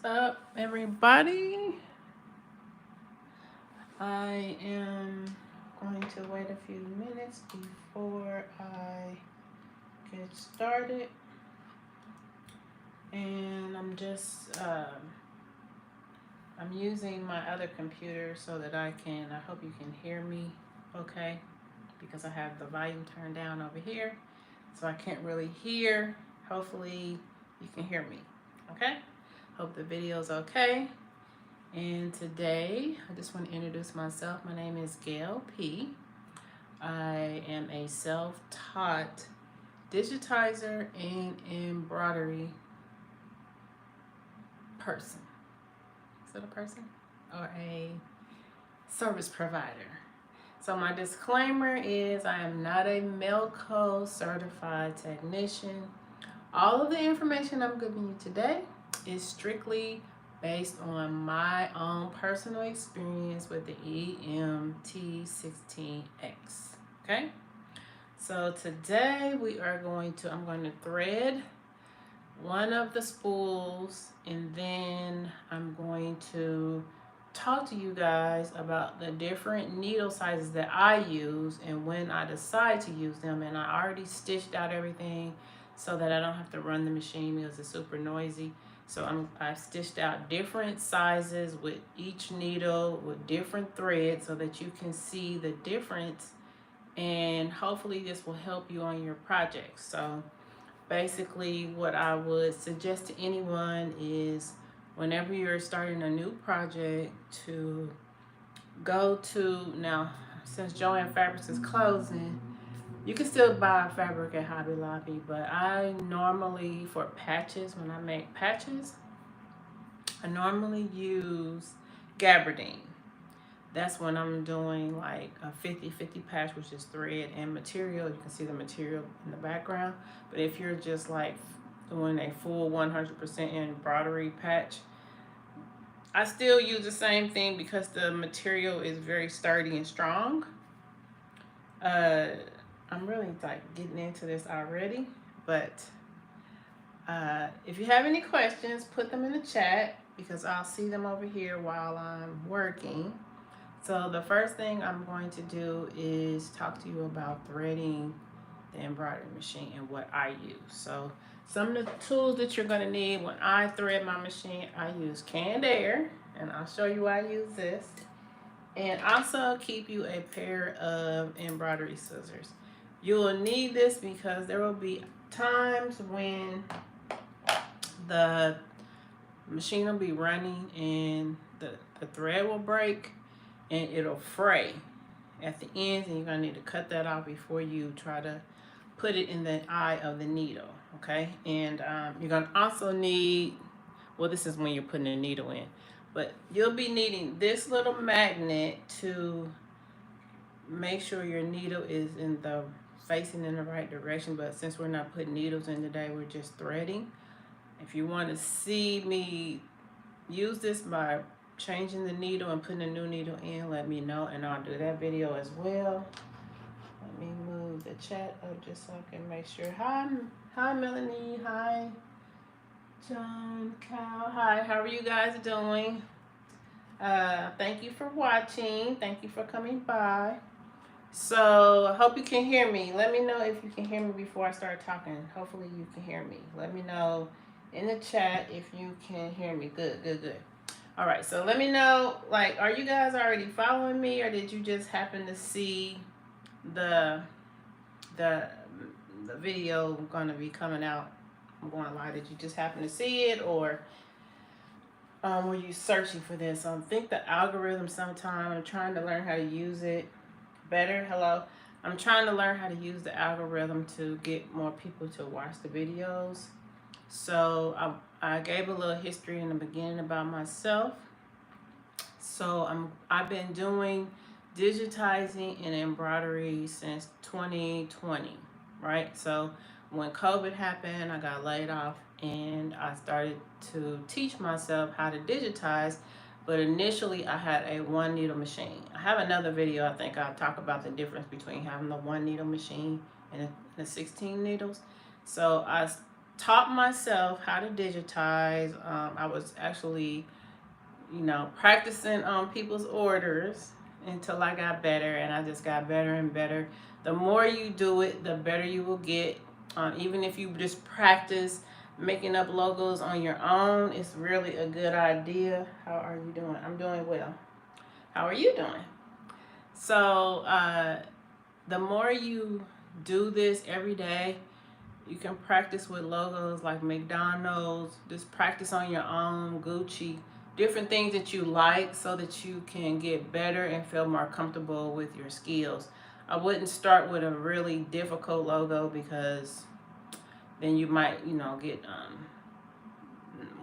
up, everybody? I am going to wait a few minutes before I get started, and I'm using my other computer so that I hope you can hear me okay, because I have the volume turned down over here, so I can't really hear. Hopefully you can hear me, okay? Hope the video's okay. And today, I just want to introduce myself. My name is Gail P. I am a self-taught digitizer and embroidery person. Is that a person? Or a service provider. So my disclaimer is I am not a Melco certified technician. All of the information I'm giving you today is strictly based on my own personal experience with the EMT16X. Okay? So today I'm going to thread one of the spools, and then I'm going to talk to you guys about the different needle sizes that I use and when I decide to use them. And I already stitched out everything so that I don't have to run the machine because it's super noisy. So I've stitched out different sizes with each needle with different threads so that you can see the difference, and hopefully this will help you on your projects. So basically what I would suggest to anyone is whenever you're starting a new project to go to, now since Joann Fabrics is closing, you can still buy fabric at Hobby Lobby, but I normally, for patches, when I make patches, I normally use gabardine. That's when I'm doing like a 50-50 patch, which is thread and material. You can see the material in the background. But if you're just like doing a full 100% embroidery patch, I still use the same thing because the material is very sturdy and strong. I'm really like getting into this already, but if you have any questions, put them in the chat because I'll see them over here while I'm working. So the first thing I'm going to do is talk to you about threading the embroidery machine and what I use. So some of the tools that you're going to need when I thread my machine, I use canned air, and I'll show you why I use this. And also keep you a pair of embroidery scissors. You will need this because there will be times when the machine will be running and the thread will break and it'll fray at the ends, and you're gonna need to cut that off before you try to put it in the eye of the needle, okay? And you're gonna also need, well, this is when you're putting the needle in, but you'll be needing this little magnet to make sure your needle is facing in the right direction. But since we're not putting needles in today, we're just threading. If you want to see me use this by changing the needle and putting a new needle in, let me know and I'll do that video as well. Let me move the chat up just so I can make sure. Hi Melanie, hi John, Cal, hi, how are you guys doing? Thank you for watching, thank you for coming by. So I hope you can hear me. Let me know if you can hear me before I start talking. Hopefully you can hear me. Let me know in the chat if you can hear me. Good. All right, so let me know, like, are you guys already following me, or did you just happen to see the video gonna be coming out? I'm going to lie, did you just happen to see it, or were you searching for this? I think the algorithm sometimes, I'm trying to learn how to use it better. Hello. I'm trying to learn how to use the algorithm to get more people to watch the videos. So I gave a little history in the beginning about myself. So I've been doing digitizing and embroidery since 2020, right? So when COVID happened, I got laid off and I started to teach myself how to digitize. But initially I had a 1 needle machine. I have another video, I think I'll talk about the difference between having the 1 needle machine and the 16 needles. So I taught myself how to digitize. I was actually, you know, practicing on people's orders until I got better, and I just got better and better. The more you do it, the better you will get. Even if you just practice making up logos on your own, it's really a good idea. How are you doing? I'm doing well. How are you doing? So the more you do this every day, you can practice with logos like McDonald's, just practice on your own, Gucci, different things that you like so that you can get better and feel more comfortable with your skills. I wouldn't start with a really difficult logo because then you might, you know, get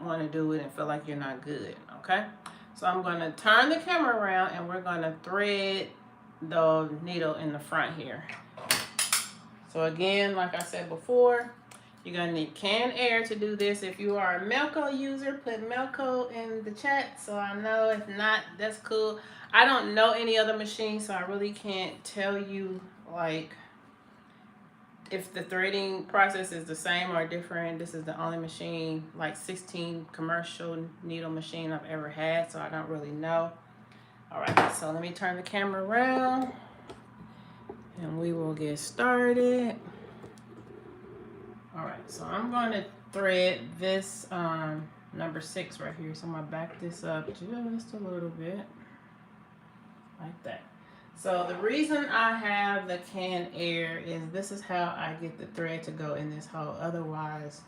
want to do it and feel like you're not good, okay? So I'm going to turn the camera around and we're going to thread the needle in the front here. So again, like I said before, you're going to need canned air to do this. If you are a Melco user, put Melco in the chat so I know. If not, that's cool. I don't know any other machine, so I really can't tell you like if the threading process is the same or different. This is the only machine, like 16 commercial needle machine I've ever had, so I don't really know. All right, so let me turn the camera around and we will get started. All right, so I'm going to thread this number 6 right here. So I'm going to back this up just a little bit, like that. So the reason I have the canned air is this is how I get the thread to go in this hole. Otherwise,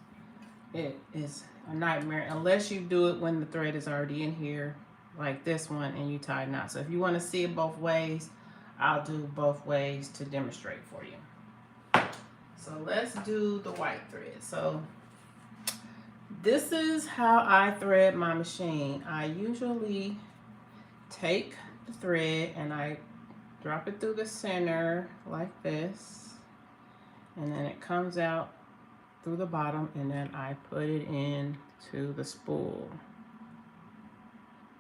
it is a nightmare unless you do it when the thread is already in here, like this one, and you tie a knot. So if you want to see it both ways, I'll do both ways to demonstrate for you. So let's do the white thread. So this is how I thread my machine. I usually take the thread and I drop it through the center like this, and then it comes out through the bottom, and then I put it into the spool.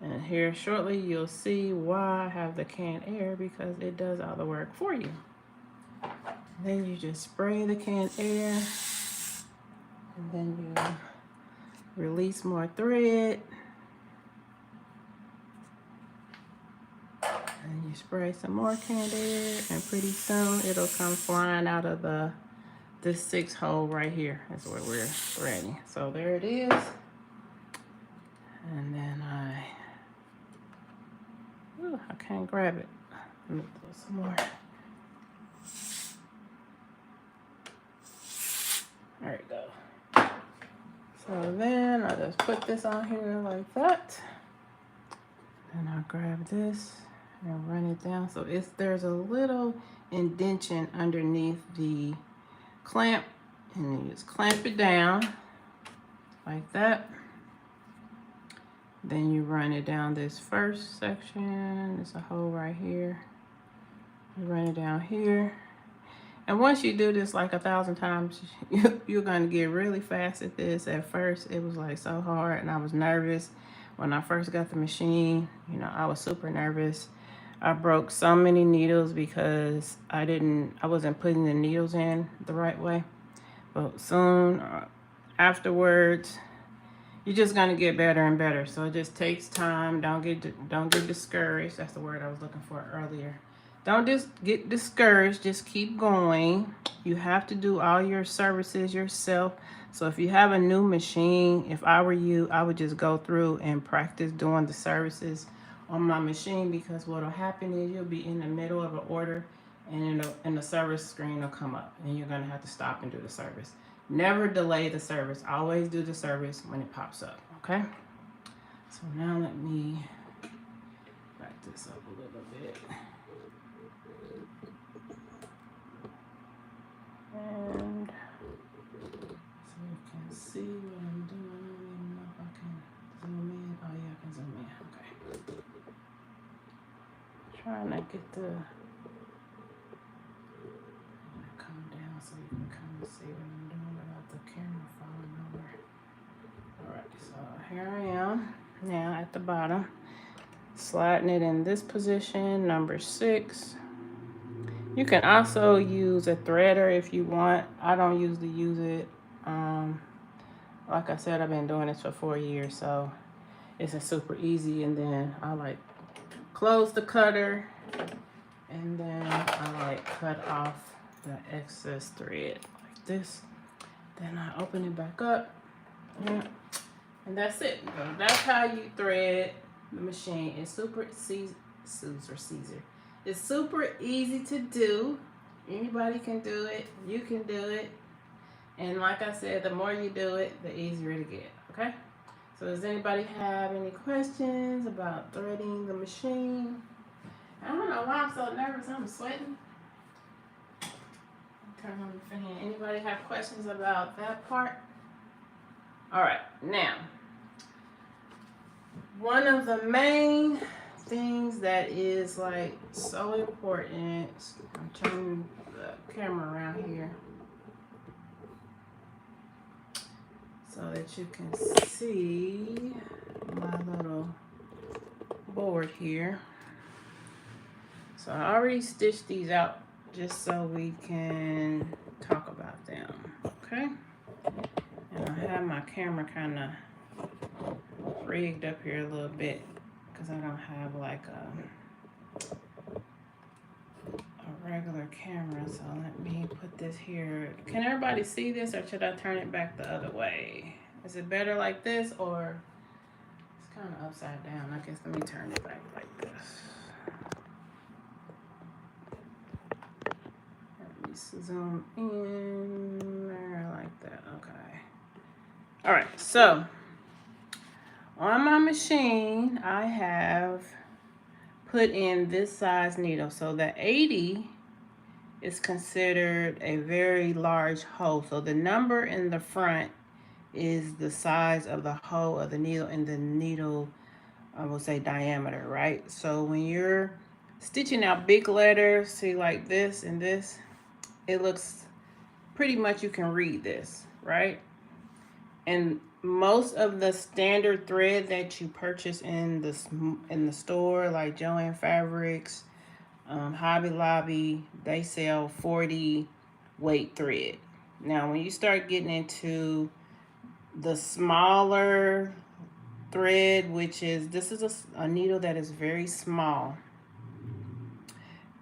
And here shortly you'll see why I have the canned air, because it does all the work for you. Then you just spray the canned air, and then you release more thread, and you spray some more canned air, and pretty soon it'll come flying out of this 6 hole right here. That's where we're threading. So there it is. And then I can't grab it. Let me put some more. There we go. So then I just put this on here like that. And I'll grab this and run it down. So there's a little indentation underneath the clamp, and you just clamp it down like that. Then you run it down this first section. There's a hole right here. You run it down here. And once you do this like 1,000 times, you're going to get really fast at this. At first, it was like so hard, and I was nervous. When I first got the machine, you know, I was super nervous. I broke so many needles because I wasn't putting the needles in the right way. But soon afterwards, you're just gonna get better and better. So it just takes time. Don't get discouraged. That's the word I was looking for earlier. Don't just get discouraged. Just keep going. You have to do all your services yourself. So if you have a new machine, if I were you, I would just go through and practice doing the services on my machine, because what'll happen is you'll be in the middle of an order, and the service screen will come up, and you're gonna have to stop and do the service. Never delay the service. Always do the service when it pops up, okay? So now let me back this up a little bit. And so you can see what I'm doing. I don't even know if I can zoom in. Oh yeah, I can zoom in, okay. Trying to get the come down so you can kind of see what I'm doing without the camera falling over. Alright, so here I am now at the bottom, sliding it in this position, number 6. You can also use a threader if you want. I don't usually use it. Like I said, I've been doing this for 4 years, so it's a super easy. And then I like close the cutter, and then I like cut off the excess thread like this. Then I open it back up, and that's it. So that's how you thread the machine. It's super easy. It's super easy to do. Anybody can do it. You can do it. And like I said, the more you do it, the easier to get. Okay? So does anybody have any questions about threading the machine? I don't know why I'm so nervous. I'm sweating. Turn on the fan. Anybody have questions about that part? All right, now, one of the main things that is like so important, I'm turning the camera around here so that you can see my little board here. So I already stitched these out just so we can talk about them, okay? And I have my camera kind of rigged up here a little bit because I don't have like a regular camera. So let me put this here. Can everybody see this, or should I turn it back the other way? Is it better like this, or it's kind of upside down? I guess let me turn it back like this. Let me zoom in there like that. Okay. All right, so on my machine, I have put in this size needle. So the 80 is considered a very large hole. So the number in the front is the size of the hole of the needle and the needle, I will say, diameter, right? So when you're stitching out big letters, see like this and this, it looks pretty much, you can read this, right? And most of the standard thread that you purchase in the store, like Joann Fabrics, Hobby Lobby, they sell 40 weight thread. Now, when you start getting into the smaller thread, which is, this is a needle that is very small,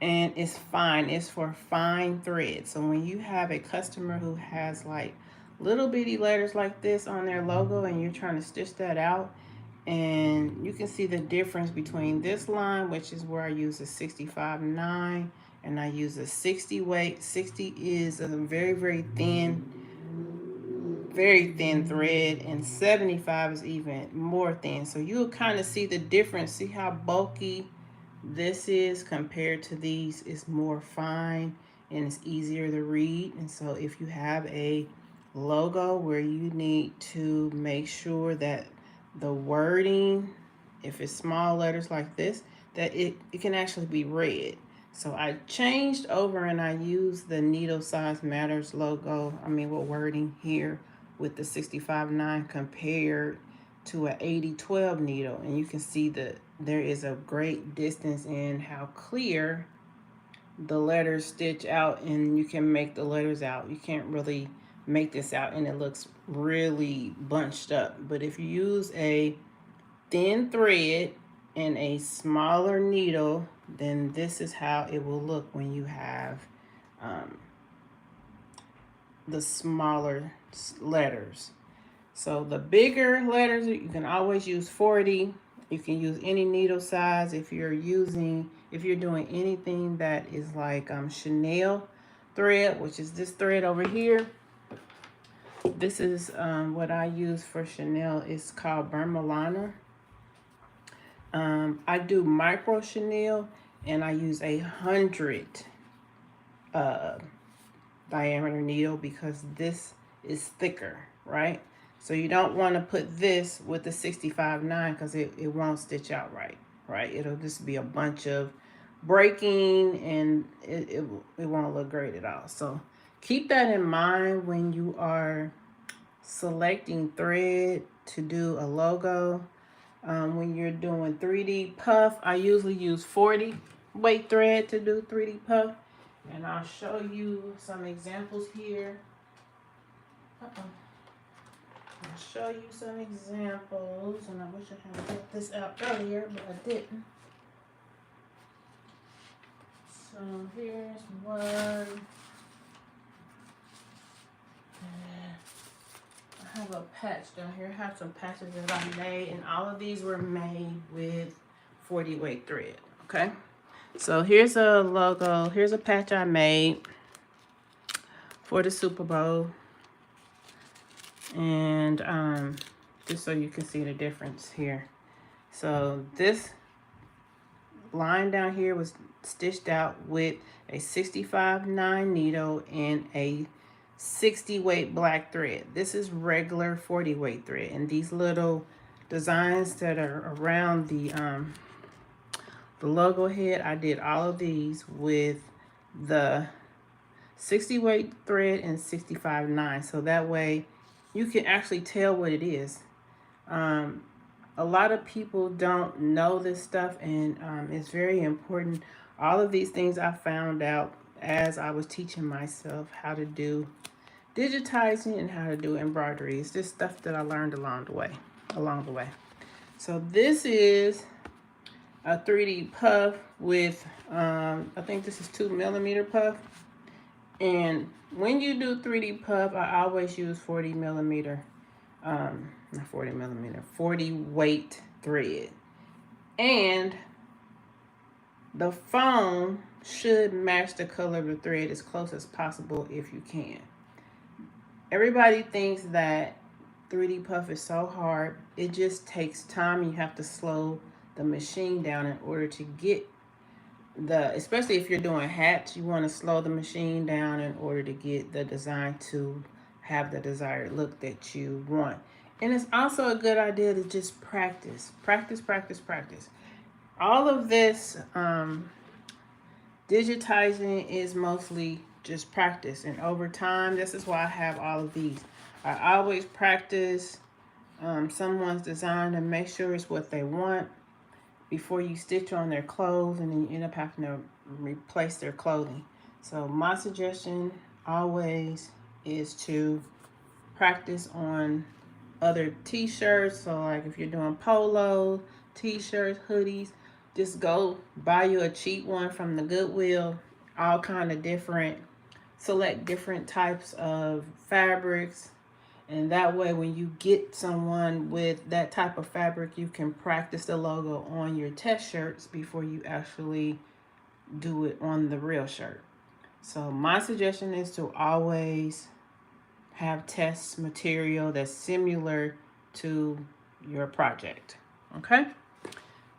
and it's fine. It's for fine thread. So when you have a customer who has like little bitty letters like this on their logo and you're trying to stitch that out, and you can see the difference between this line, which is where I use a 65.9, and I use a 60 weight. 60 is a very, very thin thread, and 75 is even more thin. So you'll kind of see the difference. See how bulky this is compared to these. Is more fine and it's easier to read. And so if you have a logo where you need to make sure that the wording, if it's small letters like this, that it can actually be read. So I changed over and I used the Needle Size Matters logo, wording here with the 65.9 compared to an 80-12 needle. And you can see that there is a great distance in how clear the letters stitch out, and you can make the letters out. You can't really make this out and it looks really bunched up. But if you use a thin thread and a smaller needle, then this is how it will look when you have the smaller letters. So the bigger letters, you can always use 40. You can use any needle size. If you're doing anything that is like Chanel thread, which is this thread over here. This is what I use for Chanel. It's called Burmalana. I do micro Chanel, and I use 100 diameter needle because this is thicker, right? So you don't want to put this with the 65.9 because it won't stitch out right? It'll just be a bunch of breaking, and it won't look great at all. So keep that in mind when you are selecting thread to do a logo. When you're doing 3D puff, I usually use 40 weight thread to do 3D puff. And I'll show you some examples here. I'll show you some examples, and I wish I had got this out earlier, but I didn't. So here's one. I have a patch down here. I have some patches that I made, and all of these were made with 40 weight thread. Okay, so here's a logo. Here's a patch I made for the Super Bowl, and just so you can see the difference here. So this line down here was stitched out with a 65-9 needle and a 60 weight black thread. This is regular 40 weight thread, and these little designs that are around the logo head, I did all of these with the 60 weight thread and 65-9, so that way you can actually tell what it is. A lot of people don't know this stuff, and it's very important. All of these things I found out as I was teaching myself how to do digitizing and how to do embroidery. It's just stuff that I learned along the way. So this is a 3D puff with, I think this is 2mm puff. And when you do 3D puff, I always use 40mm, not 40mm, 40 weight thread. And the foam should match the color of the thread as close as possible if you can. Everybody thinks that 3D puff is so hard. It just takes time. You have to slow the machine down in order to get especially if you're doing hats, you want to slow the machine down in order to get the design to have the desired look that you want. And it's also a good idea to just practice. All of this digitizing is mostly just practice, and over time, this is why I have all of these. I always practice someone's design to make sure it's what they want before you stitch on their clothes, and then you end up having to replace their clothing. So my suggestion always is to practice on other t-shirts. So like if you're doing polo, t-shirts, hoodies, just go buy you a cheap one from the Goodwill, all kind of different, select different types of fabrics. And that way, when you get someone with that type of fabric, you can practice the logo on your test shirts before you actually do it on the real shirt. So my suggestion is to always have test material that's similar to your project. Okay?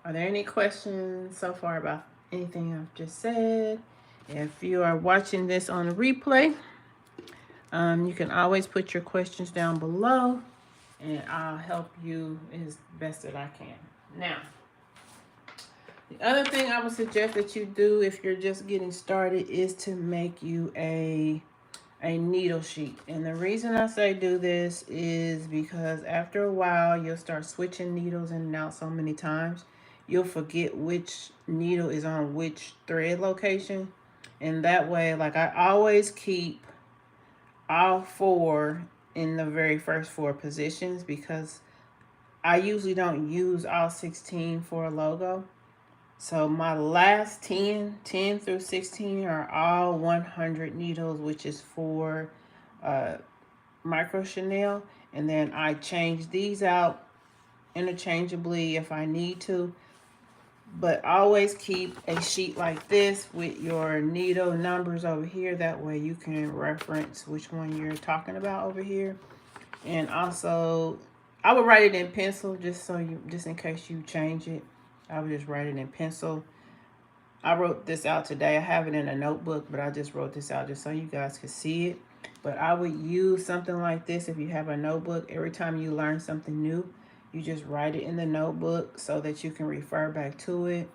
Are there any questions so far about anything I've just said? If you are watching this on a replay, you can always put your questions down below, and I'll help you as best that I can. Now, the other thing I would suggest that you do if you're just getting started is to make you a needle sheet. And the reason I say do this is because after a while, you'll start switching needles in and out so many times, you'll forget which needle is on which thread location. And that way, like I always keep all 4 in the very first 4 positions, because I usually don't use all 16 for a logo. So my last 10 through 16 are all 100 needles, which is for micro chenille. And then I change these out interchangeably if I need to. But always keep a sheet like this with your needle numbers over here. That way you can reference which one you're talking about over here. And also, I would write it in pencil just in case you change it. I would just write it in pencil. I wrote this out today. I have it in a notebook, but I just wrote this out just so you guys could see it. But I would use something like this if you have a notebook. Every time you learn something new, you just write it in the notebook so that you can refer back to it.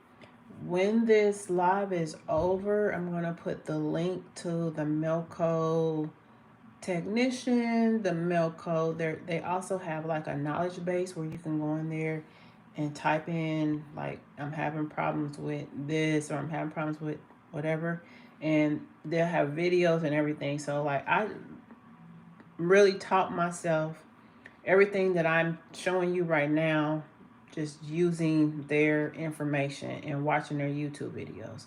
When this live is over, I'm going to put the link to the Melco technician, the Melco. They also have like a knowledge base where you can go in there and type in like, I'm having problems with this, or I'm having problems with whatever. And they'll have videos and everything. So like I really taught myself everything that I'm showing you right now, just using their information and watching their YouTube videos.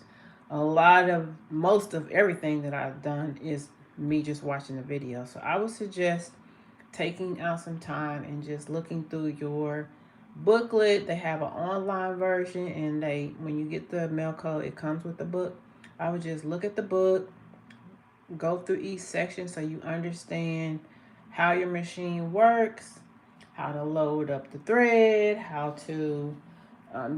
Most of everything that I've done is me just watching the video. So I would suggest taking out some time and just looking through your booklet. They have an online version, and when you get the Melco, it comes with the book. I would just look at the book, go through each section so you understand how your machine works, how to load up the thread, how to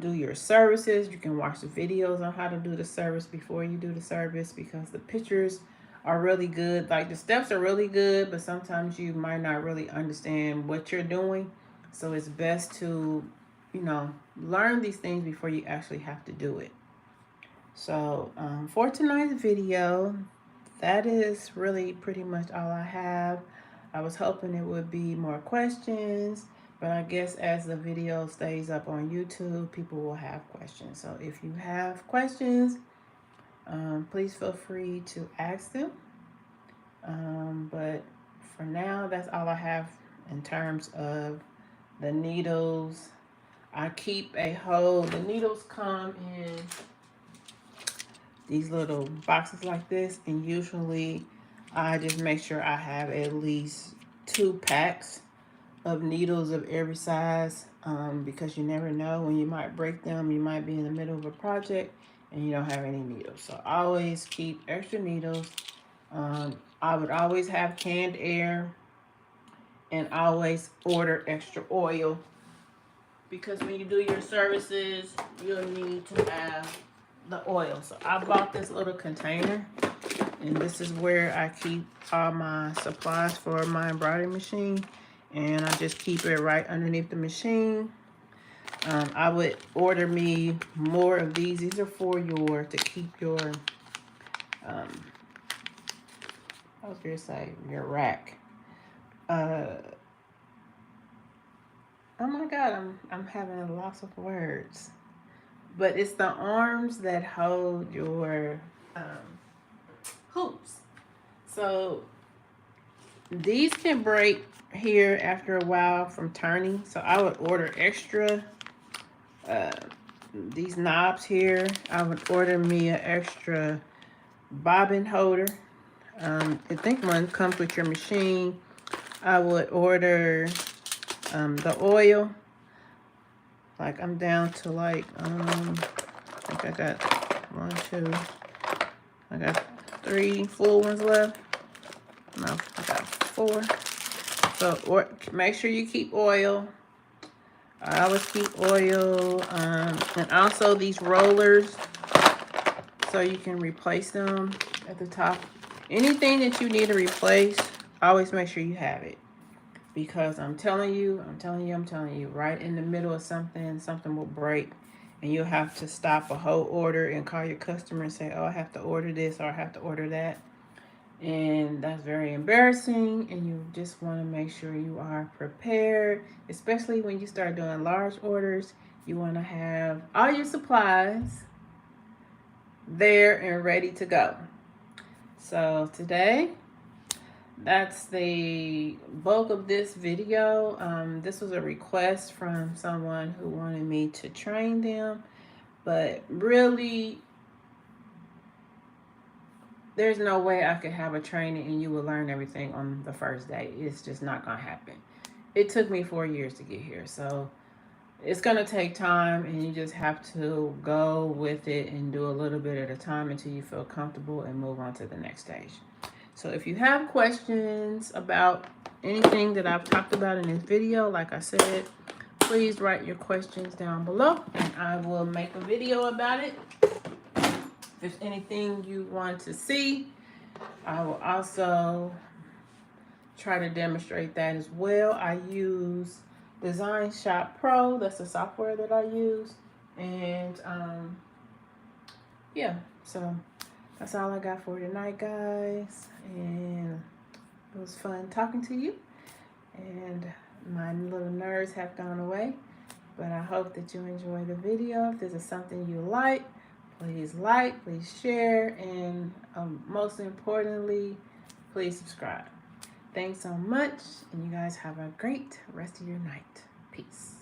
do your services. You can watch the videos on how to do the service before you do the service, because the pictures are really good. Like, the steps are really good, but sometimes you might not really understand what you're doing. So it's best to, learn these things before you actually have to do it. So for tonight's video, that is really pretty much all I have. I was hoping it would be more questions, but I guess as the video stays up on YouTube, people will have questions. So if you have questions, please feel free to ask them. But for now, that's all I have in terms of the needles. I keep the needles come in these little boxes like this, and usually I just make sure I have at least 2 packs of needles of every size, because you never know when you might break them. You might be in the middle of a project and you don't have any needles. So I always keep extra needles. I would always have canned air, and always order extra oil, because when you do your services, you'll need to have the oil. So I bought this little container, and this is where I keep all my supplies for my embroidery machine, and I just keep it right underneath the machine. I would order me more of these. These are for to keep your I was gonna say your rack. Oh my God, I'm having a loss of words. But it's the arms that hold your hoops. So these can break here after a while from turning. So I would order extra. These knobs here, I would order me an extra bobbin holder. I think one comes with your machine. I would order the oil. Like, I'm down to like, I think I got 1, 2, I got 3 full ones left. No, I got 4. So make sure you keep oil. I always keep oil, and also these rollers, so you can replace them at the top. Anything that you need to replace, always make sure you have it. Because I'm telling you, right in the middle of something will break, and you'll have to stop a whole order and call your customer and say, oh, I have to order this, or I have to order that. And that's very embarrassing, and you just want to make sure you are prepared, especially when you start doing large orders. You want to have all your supplies there and ready to go. So today, that's the bulk of this video. This was a request from someone who wanted me to train them, but really, there's no way I could have a training and you will learn everything on the first day. It's just not gonna happen. It took me 4 years to get here, so it's gonna take time, and you just have to go with it and do a little bit at a time until you feel comfortable and move on to the next stage. So if you have questions about anything that I've talked about in this video, like I said, please write your questions down below, and I will make a video about it. If there's anything you want to see, I will also try to demonstrate that as well. I use Design Shop Pro. That's the software that I use. And yeah, so that's all I got for tonight, guys. And it was fun talking to you. And my little nerves have gone away. But I hope that you enjoy the video. If this is something you like, please share, and most importantly, please subscribe. Thanks so much, and you guys have a great rest of your night. Peace.